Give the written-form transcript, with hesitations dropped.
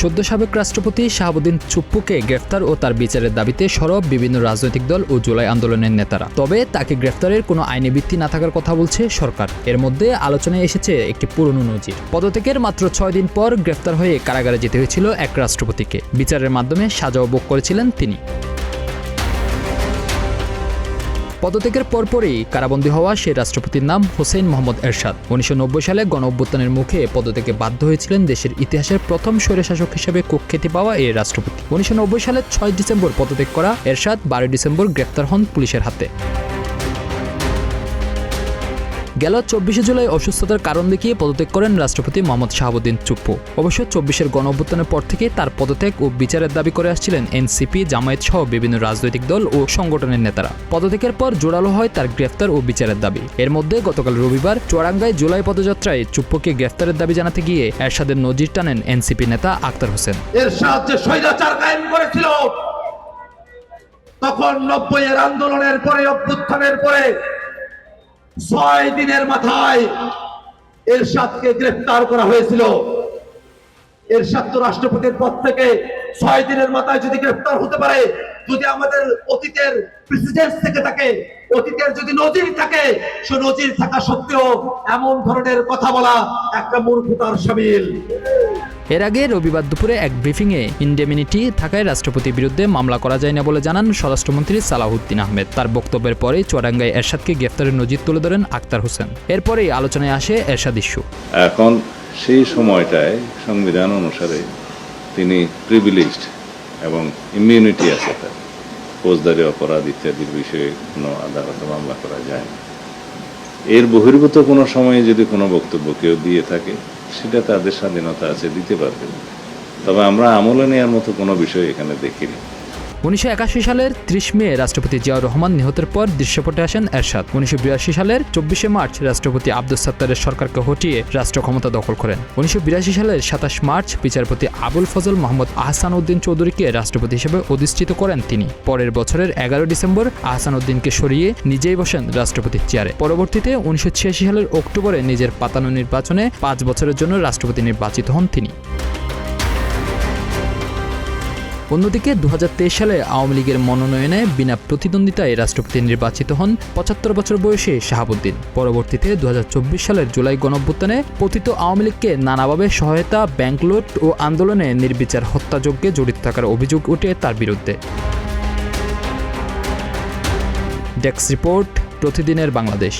সদ্য সাবেক রাষ্ট্রপতি শাহাবুদ্দিন চুপ্পুকে গ্রেফতার ও তার বিচারের দাবিতে সরব বিভিন্ন রাজনৈতিক দল ও জুলাই আন্দোলনের নেতারা। তবে তাকে গ্রেফতারের কোনো আইনি ভিত্তি না থাকার কথা বলছে সরকার। এর মধ্যে আলোচনায় এসেছে একটি পুরনো নজির। পদত্যাগের মাত্র 6 দিন পর গ্রেফতার হয়ে কারাগারে যেতে হয়েছিল এক রাষ্ট্রপতিকে। বিচারের মাধ্যমে সাজাও ভোগ করেছিলেন তিনি। পদত্যাগের পরপরই কারাবন্দী হওয়া সেই রাষ্ট্রপতির নাম হোসেইন মোহাম্মদ এরশাদ। 1990 সালে গণঅভ্যুত্থানের মুখে পদত্যাগে বাধ্য হয়েছিলেন দেশের ইতিহাসের প্রথম স্বৈরশাসক হিসেবে কুখ্যাতি পাওয়া এই রাষ্ট্রপতি। 1990 সালের 6 ডিসেম্বর পদত্যাগ করা এরশাদ 12 ডিসেম্বর গ্রেফতার হন পুলিশের হাতে। গেল 24 জুলাই অসুস্থতার কারণ দেখিয়ে পদত্যাগ করেন রাষ্ট্রপতি মোহাম্মদ শাহাবুদ্দিন চুপ্পু। অবশ্য 24-এর গণঅভ্যুত্থানের পর থেকে তার পদত্যাগ ও বিচারের দাবি করে আসছিলেন এনসিপি, জামায়াত সহ বিভিন্ন রাজনৈতিক দল ও সংগঠনের নেতারা। পদত্যাগের পর জোরালো হয় তার গ্রেফতার ও বিচারের দাবি। এর মধ্যে গতকাল রবিবার চুয়াডাঙ্গায় জুলাই পদযাত্রায় চুপ্পুকে গ্রেফতারের দাবি জানাতে গিয়ে এরশাদের নজির টানেন এনসিপি নেতা আক্তার হোসেন। এরশাদ যে স্বৈরাচার কায়েম করেছিল, তখন 90-এর আন্দোলনের পরে, অভ্যুত্থানের পরে 6 দিনের মাথায় এরশাদকে গ্রেফতার করা হয়েছিল। এরশাদ তো রাষ্ট্রপতির পদ থেকে 6 দিনের মাথায় যদি গ্রেফতার হতে পারে, যদি আমাদের অতীতের প্রেসিডেন্ট থেকে থাকে, অতীতের যদি নজির থাকে, সে নজির থাকা সত্ত্বেও এমন ধরনের কথা বলা একটা মূর্খতার শামিল। এর আগে রবিবার দুপুরে এক ব্রিফিংয়ে ইনডেমিনিটি থাকায় রাষ্ট্রপতির বিরুদ্ধে মামলা করা যায় না বলে জানান স্বরাষ্ট্রমন্ত্রী সালাহউদ্দিন আহমেদ। তার বক্তব্যের পরেই চুয়াডাঙ্গায় এরশাদকে গ্রেফতারের নজির তুলে ধরেন আক্তার হোসেন। এরপরেই আলোচনায় আসে এরশাদ ইস্যু। এখন সেই সময়টায় সংবিধান অনুসারে তিনি প্রিভিলেজড এবং ইমিউনিটি আছে, তার ফৌজদারি অপরাধ ইত্যাদির বিষয়ে কোনো আদালতে মামলা করা যায় না। এর বহির্ভূত কোনো সময়ে যদি কোনো বক্তব্য কেউ দিয়ে থাকে, সেটা তাদের স্বাধীনতা আছে, দিতে পারবে। তবে আমরা আমলে নেওয়ার মতো কোনো বিষয় এখানে দেখিনি। 1981 সালের 30 মে রাষ্ট্রপতি জিয়াউর রহমান নিহতের পর দৃশ্যপটে আসেন এরশাদ। 1982 সালের 24 মার্চ রাষ্ট্রপতি আব্দুস সাত্তারের সরকারকে হটিয়ে রাষ্ট্র ক্ষমতা দখল করেন। 1982 সালের 27 মার্চ বিচারপতি আবুল ফজল মোহাম্মদ আহসান উদ্দিন চৌধুরীকে রাষ্ট্রপতি হিসেবে অধিষ্ঠিত করেন তিনি। পরের বছরের 11 ডিসেম্বর আহসান উদ্দিনকে সরিয়ে নিজেই বসেন রাষ্ট্রপতির চেয়ারে। পরবর্তীতে 1986 সালের অক্টোবরে নিজের পাতানো নির্বাচনে 5 বছরের জন্য রাষ্ট্রপতি নির্বাচিত হন তিনি। অন্যদিকে 2023 সালে আওয়ামী লীগের মনোনয়নে বিনা প্রতিদ্বন্দ্বিতায় রাষ্ট্রপতি নির্বাচিত হন 75 বছর বয়সী শাহাবুদ্দিন। পরবর্তীতে 2024 সালের জুলাই গণঅভ্যুত্থানে পতিত আওয়ামী লীগকে নানাভাবে সহায়তা, ব্যাংক লুট ও আন্দোলনে নির্বিচার হত্যাযজ্ঞে জড়িত থাকার অভিযোগ ওঠে তার বিরুদ্ধে। ডেস্ক রিপোর্ট, প্রতিদিনের বাংলাদেশ।